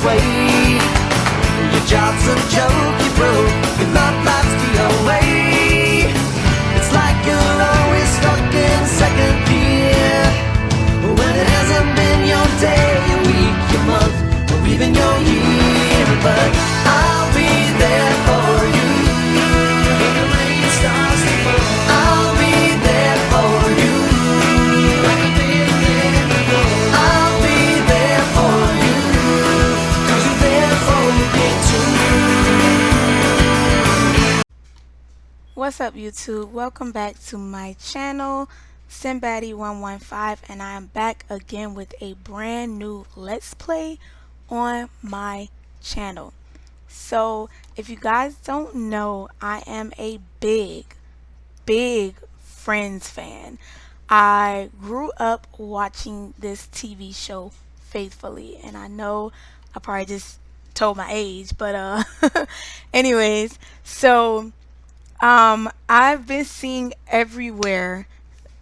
way. Your job's a joke, you broke, your love life's the away. It's like you're always stuck in second gear, when it hasn't been your day, your week, your month, or even your year. But I'll be there for you when the rain starts to fall. I'll be there for you like I've been there before. I'll be there for you 'cause you're there for me too. What's up, YouTube? Welcome back to my channel, Sinbaddy115, and I am back again with a brand new Let's Play on my channel. So, if you guys don't know, I am a big Friends fan. I grew up watching this TV show faithfully, and I know I probably just told my age, but anyways, so I've been seeing everywhere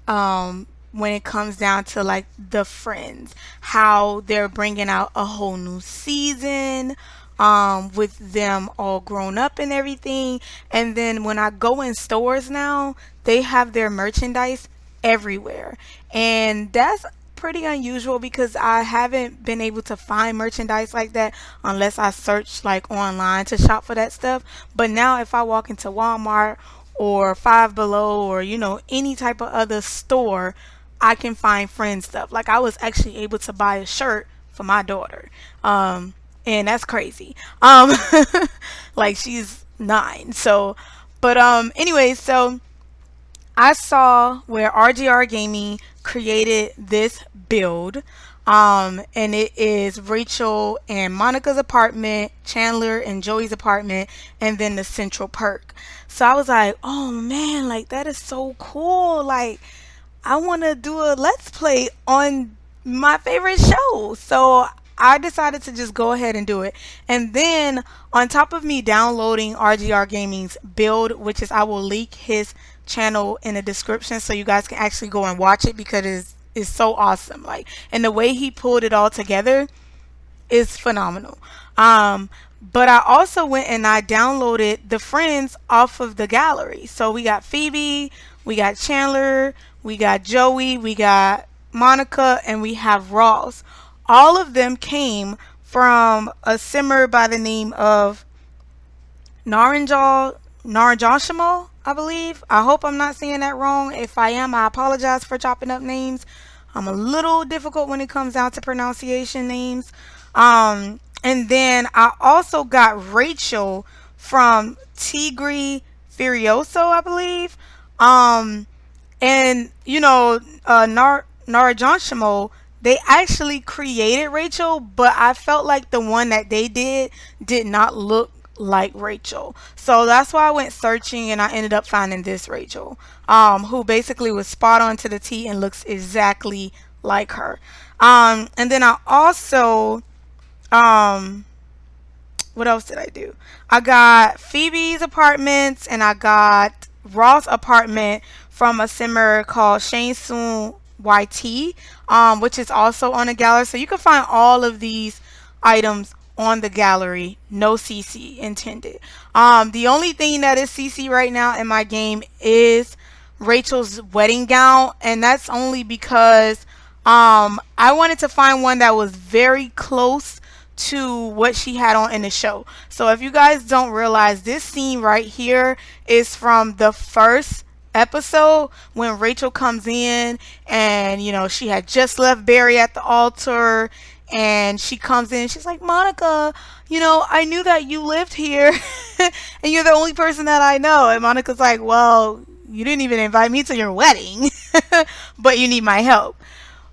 when it comes down to like the Friends, how they're bringing out a whole new season with them all grown up and everything. And then when I go in stores now, they have their merchandise everywhere. And that's pretty unusual because I haven't been able to find merchandise like that unless I search like online to shop for that stuff. But now if I walk into Walmart or Five Below or any type of other store, I can find Friends stuff. Like I was actually able to buy a shirt for my daughter. And that's crazy. Like she's 9. So but anyway, so I saw where RGR Gaming created this build. And it is Rachel and Monica's apartment, Chandler and Joey's apartment, and then the central perk. So I was like, oh man, like that is so cool. Like I want to do a let's play on my favorite show. So I decided to just go ahead and do it. And then on top of me downloading RGR Gaming's build, which is I will link his channel in the description so you guys can actually go and watch it because it's so awesome. Like, and the way he pulled it all together is phenomenal. But I also went and I downloaded the Friends off of the gallery. So we got Phoebe, we got Chandler, we got Joey, we got Monica, and we have Ross. All of them came from a simmer by the name of Naranjashimo, I believe. I hope I'm not saying that wrong. If I am, I apologize for chopping up names. I'm a little difficult when it comes down to pronunciation names. And then I also got Rachel from Tigri Furioso, I believe. And Narajanshimo, they actually created Rachel, but I felt like the one that they did not look like Rachel. So that's why I went searching and I ended up finding this Rachel, who basically was spot on to the T and looks exactly like her. And then I also what else did I do? I got Phoebe's apartments and I got Ross' apartment from a simmer called Shane Soon YT, which is also on the gallery. So you can find all of these items on the gallery, no CC intended. The only thing that is CC right now in my game is Rachel's wedding gown, and that's only because I wanted to find one that was very close to what she had on in the show. So if you guys don't realize, this scene right here is from the first episode when Rachel comes in and she had just left Barry at the altar, and she comes in, she's like, Monica, I knew that you lived here and you're the only person that I know. And Monica's like, well, you didn't even invite me to your wedding but you need my help.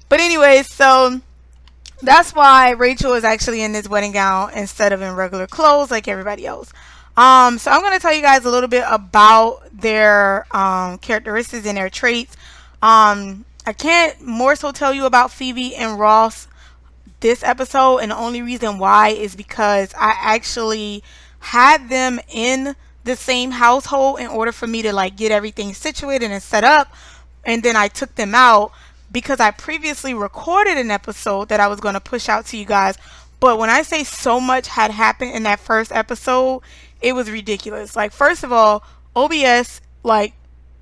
But anyway, so that's why Rachel is actually in this wedding gown instead of in regular clothes like everybody else. So I'm going to tell you guys a little bit about their characteristics and their traits. I can't more so tell you about Phoebe and Ross this episode, and the only reason why is because I actually had them in the same household in order for me to like get everything situated and set up, and then I took them out because I previously recorded an episode that I was going to push out to you guys, But when I say so much had happened in that first episode, it was ridiculous. Like, first of all, OBS, like,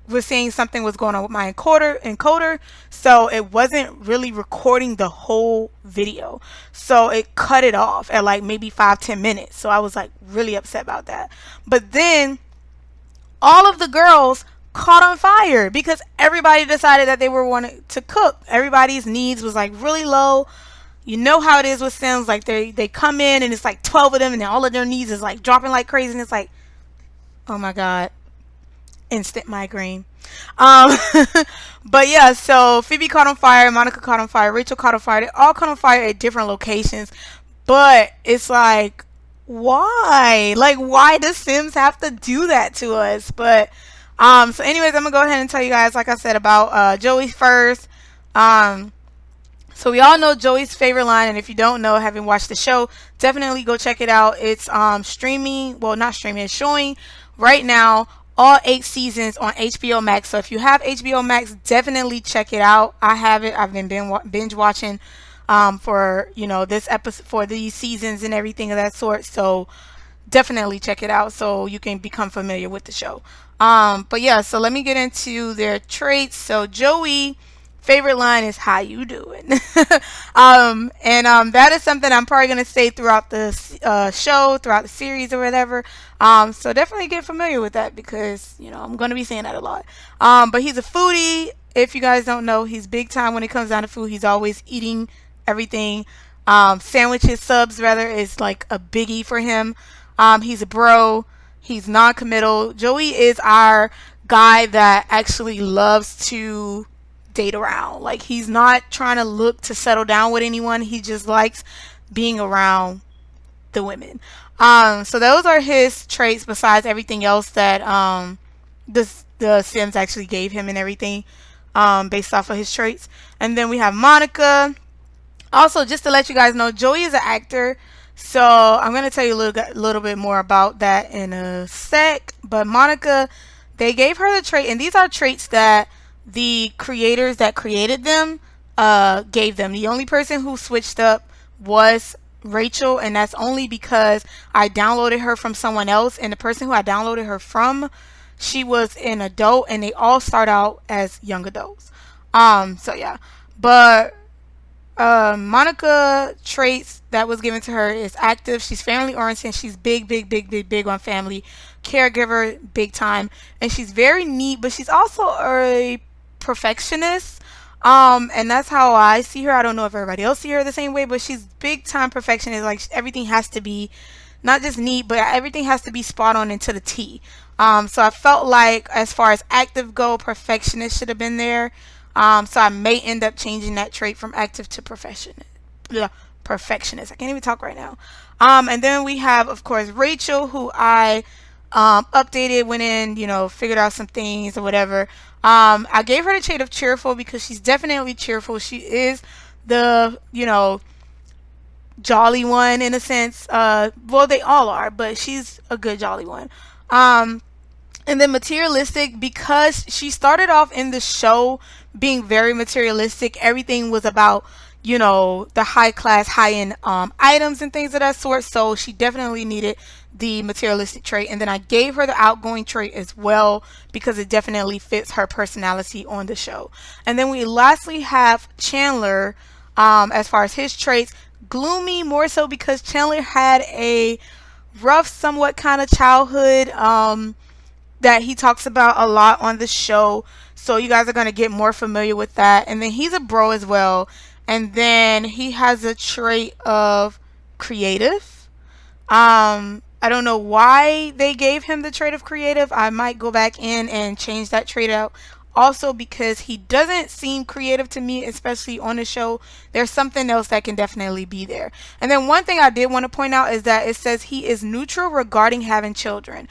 was saying something was going on with my encoder, so it wasn't really recording the whole video. So it cut it off at like maybe 5-10 minutes. So I was like really upset about that. But then all of the girls caught on fire because everybody decided that they were wanting to cook. Everybody's needs was like really low. You know how it is with Sims, like they come in and it's like 12 of them and all of their needs is like dropping like crazy, and it's like, oh my god, instant migraine. Um, but yeah, so Phoebe caught on fire, Monica caught on fire, Rachel caught on fire. They all caught on fire at different locations. But it's like, why? Like, why does Sims have to do that to us? But so anyways, I'm gonna go ahead and tell you guys, like I said, about Joey first. Um, so we all know Joey's favorite line, and if you don't know, having watched the show, definitely go check it out. It's streaming, well, not streaming, it's showing right now all 8 seasons on HBO Max. So if you have HBO Max, definitely check it out. I have it. I've been binge watching for this episode, for these seasons and everything of that sort. So definitely check it out so you can become familiar with the show. But yeah, so let me get into their traits. So Joey favorite line is "How you doing?" And that is something I'm probably gonna say throughout the show, throughout the series or whatever. So definitely get familiar with that because I'm gonna be saying that a lot. But he's a foodie. If you guys don't know, he's big time when it comes down to food. He's always eating everything. Sandwiches, subs rather, is like a biggie for him. He's a bro. He's non-committal. Joey is our guy that actually loves to date around. Like, he's not trying to look to settle down with anyone. He just likes being around the women. So those are his traits besides everything else that the Sims actually gave him and everything, based off of his traits. And then we have Monica. Also, just to let you guys know, Joey is an actor. So I'm going to tell you a little bit more about that in a sec. But Monica, they gave her the trait, and these are traits that the creators that created them gave them. The only person who switched up was Rachel, and that's only because I downloaded her from someone else, and the person who I downloaded her from, she was an adult, and they all start out as young adults. So yeah, but Monica traits that was given to her is active. She's family oriented. She's big on family. Caregiver, big time. And she's very neat, but she's also a perfectionist. And that's how I see her. I don't know if everybody else see her the same way, but she's big time perfectionist. Like, everything has to be not just neat, but everything has to be spot on and to the T. So I felt like, as far as active go, perfectionist should have been there. So I may end up changing that trait from active to perfectionist. Perfectionist. I can't even talk right now. And then we have, of course, Rachel, who I updated, went in, figured out some things or whatever. I gave her the trait of cheerful because she's definitely cheerful. She is the, jolly one in a sense. Well, they all are, but she's a good jolly one. And then materialistic, because she started off in the show being very materialistic. Everything was about, the high class, high end items and things of that sort. So she definitely needed the materialistic trait. And then I gave her the outgoing trait as well because it definitely fits her personality on the show. And then we lastly have Chandler, as far as his traits. Gloomy, more so because Chandler had a rough, somewhat kind of childhood, that he talks about a lot on the show. So you guys are going to get more familiar with that. And then he's a bro as well. And then he has a trait of creative. I don't know why they gave him the trait of creative. I might go back in and change that trait out. Also, because he doesn't seem creative to me, especially on the show. There's something else that can definitely be there. And then one thing I did want to point out is that it says he is neutral regarding having children.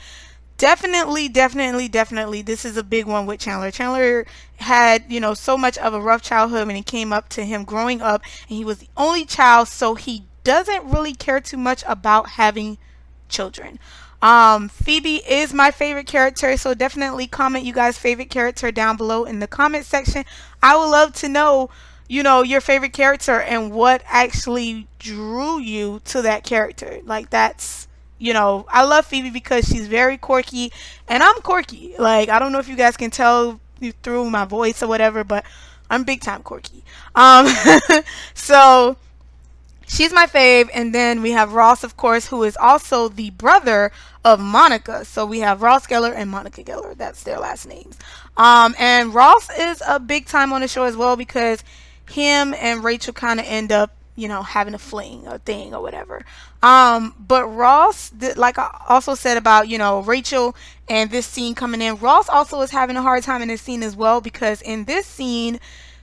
Definitely. This is a big one with Chandler. Chandler had, so much of a rough childhood when it came up to him growing up, and he was the only child, so he doesn't really care too much about having children. Phoebe is my favorite character, so definitely comment you guys' favorite character down below in the comment section. I would love to know, your favorite character and what actually drew you to that character. Like that's I love Phoebe because she's very quirky and I'm quirky. Like I don't know if you guys can tell through my voice or whatever, but I'm big time quirky. Um so she's my fave. And then we have Ross, of course, who is also the brother of Monica. So we have Ross Geller and Monica Geller. That's their last names. And Ross is a big time on the show as well because him and Rachel kind of end up, having a fling or thing or whatever. But Ross, like I also said about, Rachel and this scene coming in, Ross also is having a hard time in this scene as well because in this scene,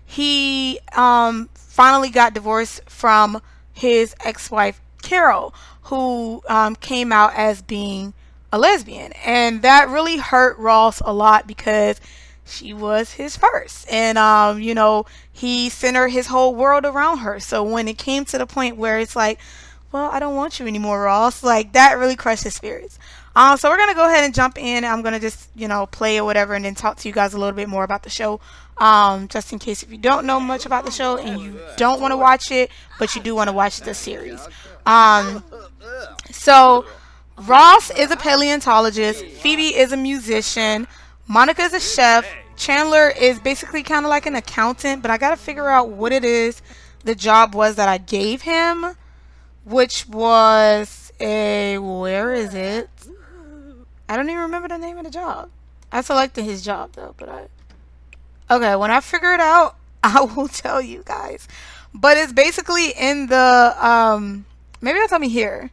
he finally got divorced from his ex-wife Carol, who came out as being a lesbian, and that really hurt Ross a lot because she was his first, and he centered his whole world around her. So when it came to the point where it's like, well, I don't want you anymore, Ross, like that really crushed his spirits. So we're gonna go ahead and jump in. I'm gonna just play or whatever, and then talk to you guys a little bit more about the show. Just in case if you don't know much about the show and you don't want to watch it, but you do want to watch the series. So Ross is a paleontologist. Phoebe is a musician. Monica is a chef. Chandler is basically kind of like an accountant, but I gotta figure out what it is the job was that I gave him, which was where is it? I don't even remember the name of the job. I selected his job though, okay, when I figure it out, I will tell you guys. But it's basically in the maybe they'll tell me here.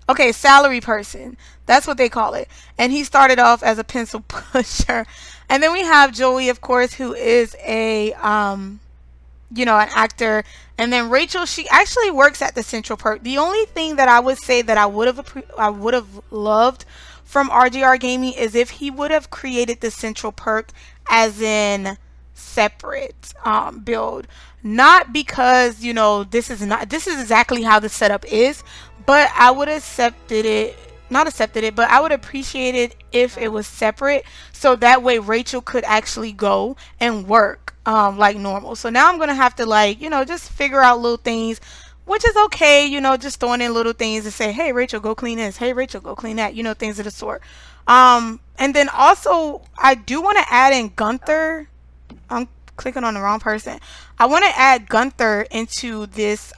Okay, salary person. That's what they call it. And he started off as a pencil pusher. And then we have Joey, of course, who is a an actor. And then Rachel, she actually works at the Central Perk. The only thing that I would say that I would have loved from RGR Gaming is if he would have created the Central Perk as in separate build. Not because this is exactly how the setup is, but I would have accepted it. Not accepted it, but I would appreciate it if it was separate, so that way Rachel could actually go and work like normal. So now I'm gonna have to just figure out little things, which is okay, just throwing in little things to say, hey Rachel, go clean this, hey Rachel, go clean that, things of the sort. And then also I do want to add in Gunther. I'm clicking on the wrong person. I want to add Gunther into this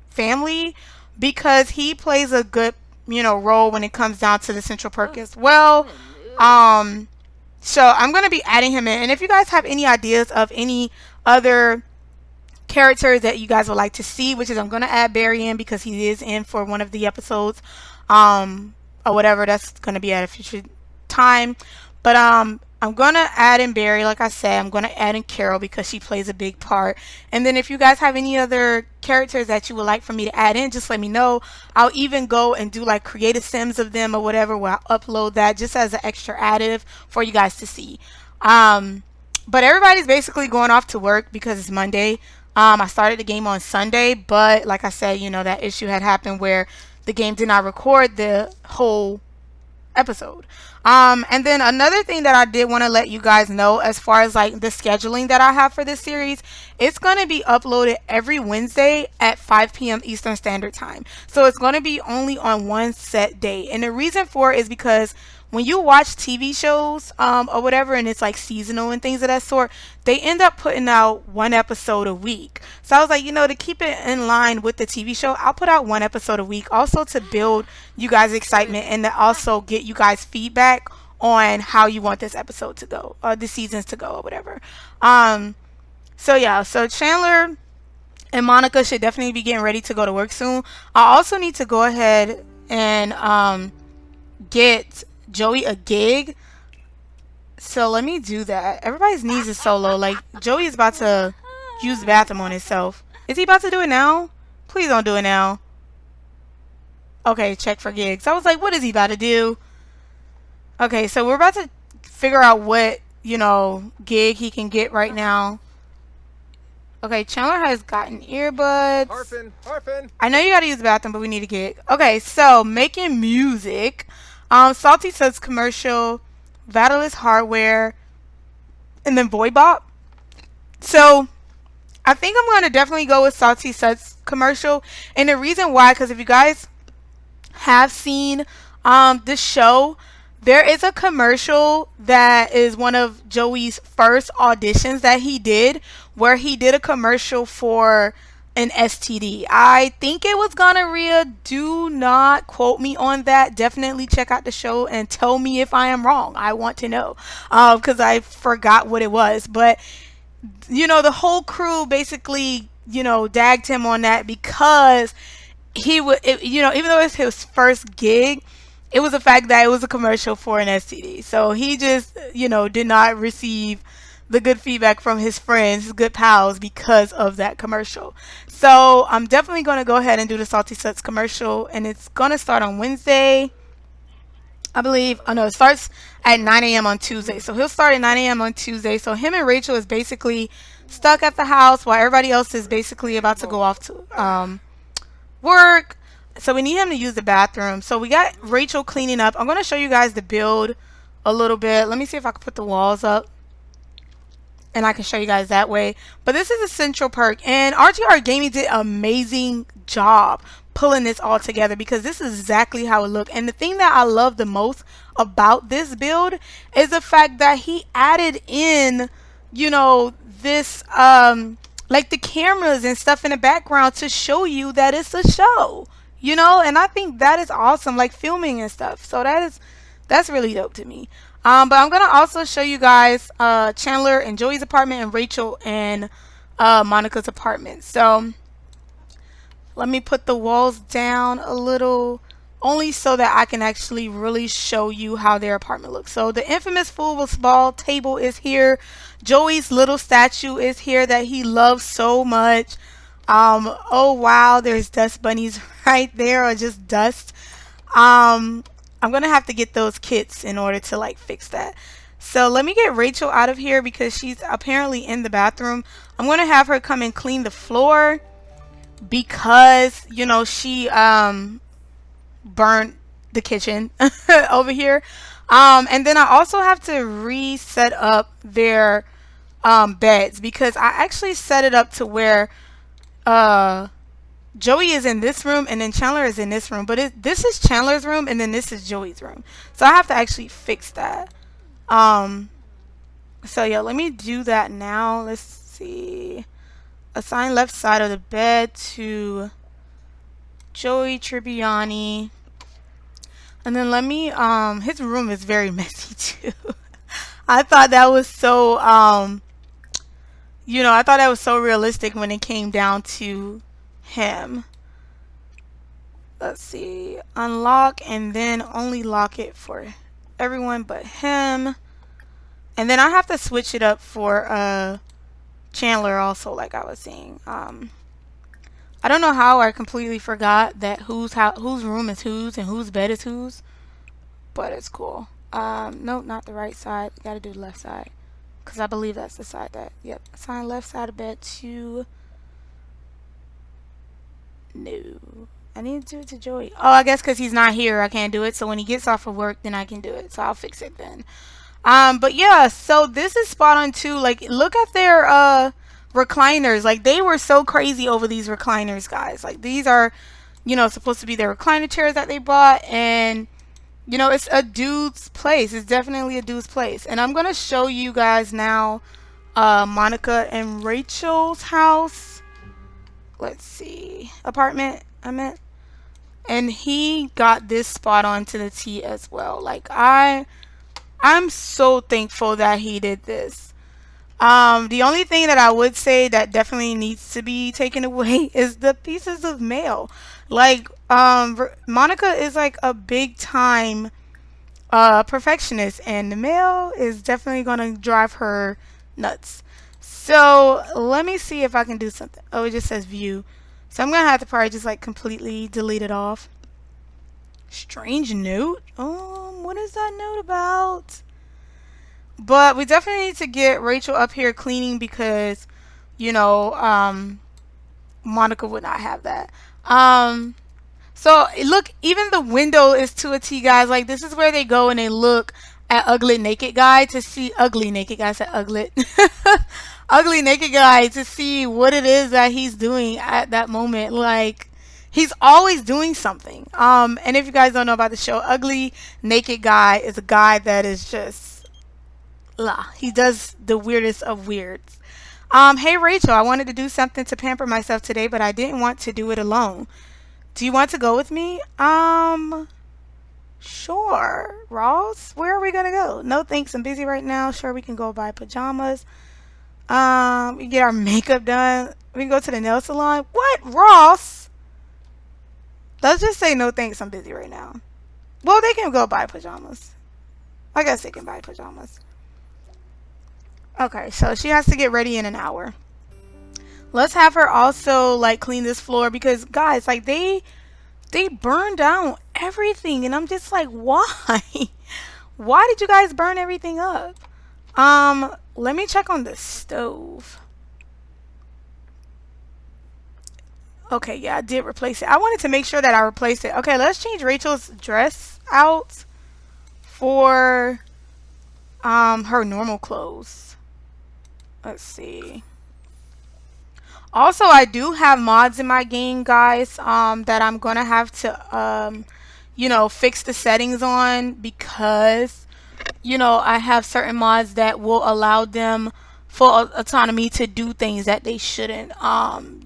family because he plays a good role when it comes down to the Central Perk as well. So I'm going to be adding him in. And if you guys have any ideas of any other characters that you guys would like to see, which is I'm going to add Barry in because he is in for one of the episodes or whatever, that's going to be at a future time. But I'm going to add in Barry, like I said. I'm going to add in Carol because she plays a big part. And then if you guys have any other characters that you would like for me to add in, just let me know. I'll even go and do like creative sims of them or whatever, where I'll upload that just as an extra additive for you guys to see. But everybody's basically going off to work because it's Monday. I started the game on Sunday, but like I said, that issue had happened where the game did not record the whole episode. And then another thing that I did want to let you guys know as far as like the scheduling that I have for this series, it's going to be uploaded every Wednesday at 5 p.m. Eastern Standard Time. So it's going to be only on one set day. And the reason for it is because when you watch TV shows or whatever, and it's like seasonal and things of that sort, they end up putting out one episode a week. So I was like, to keep it in line with the TV show, I'll put out one episode a week, also to build you guys' excitement and to also get you guys feedback on how you want this episode to go, or the seasons to go, or whatever. So yeah, so Chandler and Monica should definitely be getting ready to go to work soon. I also need to go ahead and get Joey a gig. So let me do that. Everybody's knees is so low. Like Joey is about to use the bathroom on himself. Is he about to do it now? Please don't do it now. Okay, check for gigs. I was like, what is he about to do? Okay, so we're about to figure out what, gig he can get right now. Okay, Chandler has gotten earbuds. Harpin. I know you gotta use the bathroom, but we need a gig. Okay, so making music. Salty Suds commercial, Catalyst Hardware, and then Void Bop. So I think I'm going to definitely go with Salty Suds commercial. And the reason why, because if you guys have seen the show, there is a commercial that is one of Joey's first auditions that he did, where he did a commercial for an STD. I think it was gonorrhea. Do not quote me on that. Definitely check out the show and tell me if I am wrong. I want to know, because I forgot what it was. But the whole crew basically, dagged him on that because he would, even though it's his first gig, it was the fact that it was a commercial for an STD. So he just, did not receive the good feedback from his friends, his good pals, because of that commercial. So I'm definitely going to go ahead and do the Salty Suds commercial, and it's going to start on Wednesday, I believe. Oh no, it starts at 9 a.m. on Tuesday. So he'll start at 9 a.m. on Tuesday. So him and Rachel is basically stuck at the house while everybody else is basically about to go off to work. So we need him to use the bathroom. So we got Rachel cleaning up. I'm going to show you guys the build a little bit. Let me see if I can put the walls up, and I can show you guys that way. But this is a Central Perk, and RTR Gaming did an amazing job pulling this all together, because this is exactly how it looked. And the thing that I love the most about this build is the fact that he added in, this like the cameras and stuff in the background to show you that it's a show, and I think that is awesome, like filming and stuff. So that's really dope to me. But I'm gonna also show you guys Chandler and Joey's apartment, and Rachel and Monica's apartment. So let me put the walls down a little, only so that I can actually really show you how their apartment looks. So the infamous foosball table is here. Joey's little statue is here that he loves so much. Oh wow, there's dust bunnies right there, or just dust. I'm gonna have to get those kits in order to like fix that. So let me get Rachel out of here because she's apparently in the bathroom. I'm gonna have her come and clean the floor because she burnt the kitchen over here. And then I also have to reset up their beds, because I actually set it up to where Joey is in this room and then Chandler is in this room, but this is Chandler's room and then this is Joey's room. So I have to actually fix that. So yeah, let me do that now. Let's see. Assign left side of the bed to Joey Tribbiani. And then let me, his room is very messy too. I thought that was so, I thought that was so realistic when it came down to him. Let's see. Unlock, and then only lock it for everyone but him. And then I have to switch it up for, Chandler also, like I was saying. I don't know how I completely forgot that whose room is whose and whose bed is whose, but it's cool. No, not the right side. Got to do the left side, because I believe that's the side that. Yep, assign left side of bed to. No, I need to do it to Joey. Oh, I guess because he's not here, I can't do it. So when he gets off of work, then I can do it. So I'll fix it then. But yeah, so this is spot on too. Like, look at their recliners. Like, they were so crazy over these recliners, guys. Like, these are, supposed to be their recliner chairs that they bought, and it's a dude's place. It's definitely a dude's place. And I'm gonna show you guys now Monica and Rachel's house. Let's see, apartment I meant. And he got this spot on to the T as well. Like, I'm so thankful that he did this. The only thing that I would say that definitely needs to be taken away is the pieces of mail. Like, Monica is like a big time perfectionist, and the mail is definitely gonna drive her nuts. So let me see if I can do something. Oh, it just says view. So I'm gonna have to probably just like completely delete it off. Strange note. What is that note about? But we definitely need to get Rachel up here cleaning because, Monica would not have that. So look, even the window is to a T, guys. Like, this is where they go and they look at Ugly Naked Guy to see Ugly Naked Guy. I said ugly. Ugly Naked Guy to see what it is that he's doing at that moment. Like he's always doing something. And if you guys don't know about the show, Ugly Naked Guy is a guy that is just he does the weirdest of weirds. Hey Rachel, I wanted to do something to pamper myself today, but I didn't want to do it alone. Do you want to go with me? Sure. Ross, where are we gonna go? No thanks, I'm busy right now. Sure, we can go buy pajamas. We can get our makeup done. We can go to the nail salon. What, Ross? Let's just say no thanks, I'm busy right now. Well, they can go buy pajamas. I guess they can buy pajamas. Okay, so she has to get ready in an hour. Let's have her also like clean this floor because guys, like they burned down everything and I'm just like, why? Why did you guys burn everything up? Let me check on the stove. Okay, yeah, I did replace it. I wanted to make sure that I replaced it. Okay, let's change Rachel's dress out for her normal clothes. Let's see. Also, I do have mods in my game, guys, that I'm gonna have to you know, fix the settings on because you know, I have certain mods that will allow them full autonomy to do things that they shouldn't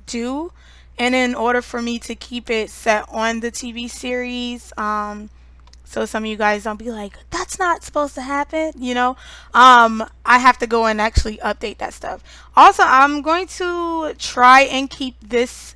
do. And in order for me to keep it set on the TV series, so some of you guys don't be like, that's not supposed to happen, you know, I have to go and actually update that stuff. Also, I'm going to try and keep this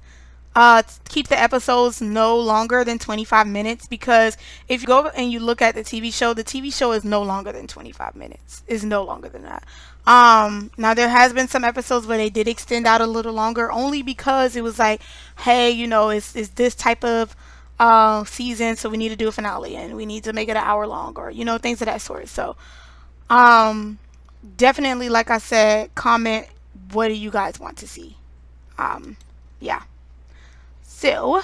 keep the episodes no longer than 25 minutes because if you go and you look at the TV show is no longer than 25 minutes. Is no longer than that. Now there has been some episodes where they did extend out a little longer only because it was like, hey, you know, it's this type of season, so we need to do a finale and we need to make it an hour long or you know, things of that sort. So definitely, like I said, comment what do you guys want to see. Yeah. So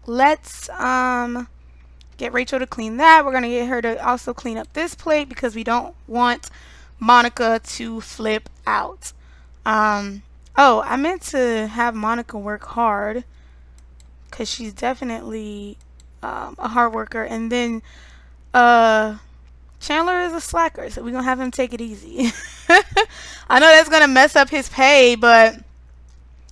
let's get Rachel to clean that. We're gonna get her to also clean up this plate because we don't want Monica to flip out. Oh, I meant to have Monica work hard because she's definitely a hard worker, and then Chandler is a slacker, so we're gonna have him take it easy. I know that's gonna mess up his pay, but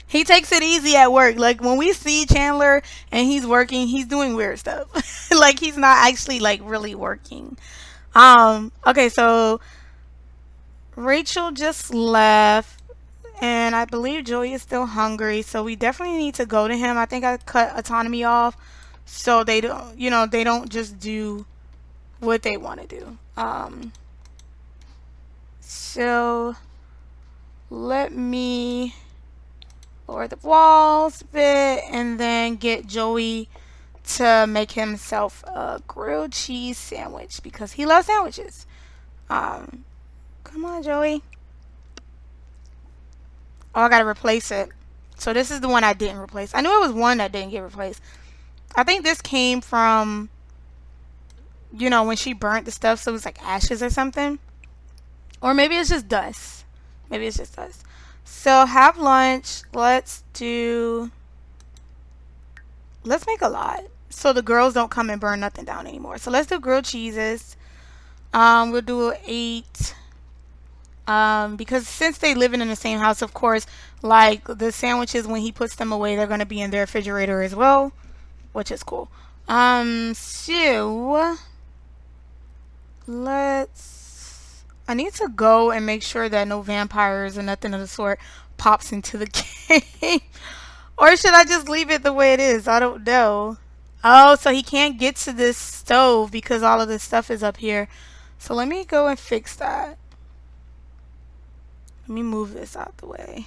he takes it easy at work. Like when we see Chandler and he's working, he's doing weird stuff. Like he's not actually like really working. Okay, so Rachel just left and I believe Joey is still hungry, so we definitely need to go to him. I think I cut autonomy off so they don't, you know, they don't just do what they want to do. So let me lower the walls a bit and then get Joey to make himself a grilled cheese sandwich because he loves sandwiches. Come on, Joey. Oh, I gotta replace it. So this is the one I didn't replace. I knew it was one that didn't get replaced. I think this came from, you know, when she burnt the stuff, so it was like ashes or something. Or maybe it's just dust. Maybe it's just dust. So have lunch. Let's make a lot so the girls don't come and burn nothing down anymore. So let's do grilled cheeses. We'll do 8. Because since they living in the same house, of course, like the sandwiches when he puts them away, they're gonna be in their refrigerator as well, which is cool. So I need to go and make sure that no vampires or nothing of the sort pops into the game. Or should I just leave it the way it is? I don't know. Oh, so he can't get to this stove because all of this stuff is up here. So let me go and fix that. Let me move this out the way.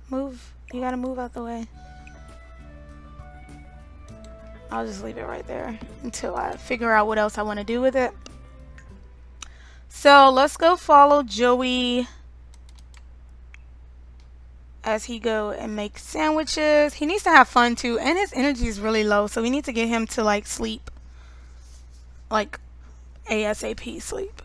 Move. You gotta move out the way. I'll just leave it right there until I figure out what else I want to do with it. So let's go follow Joey as he go and make sandwiches. He needs to have fun too, and his energy is really low, so we need to get him to like sleep, like ASAP sleep.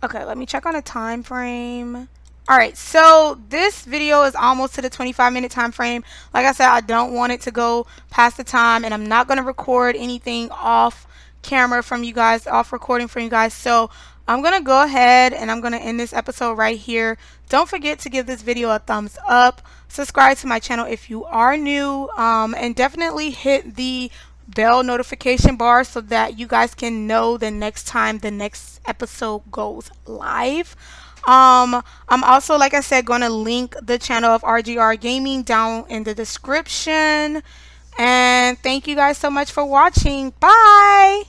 Okay, let me check on a time frame. All right, so this video is almost to the 25-minute time frame. Like I said, I don't want it to go past the time, and I'm not going to record anything off camera from you guys, off recording from you guys. So I'm going to go ahead and I'm going to end this episode right here. Don't forget to give this video a thumbs up. Subscribe to my channel if you are new, and definitely hit the bell notification bar so that you guys can know the next time the next episode goes live. I'm also, like I said, going to link the channel of RGR Gaming down in the description. And thank you guys so much for watching. Bye.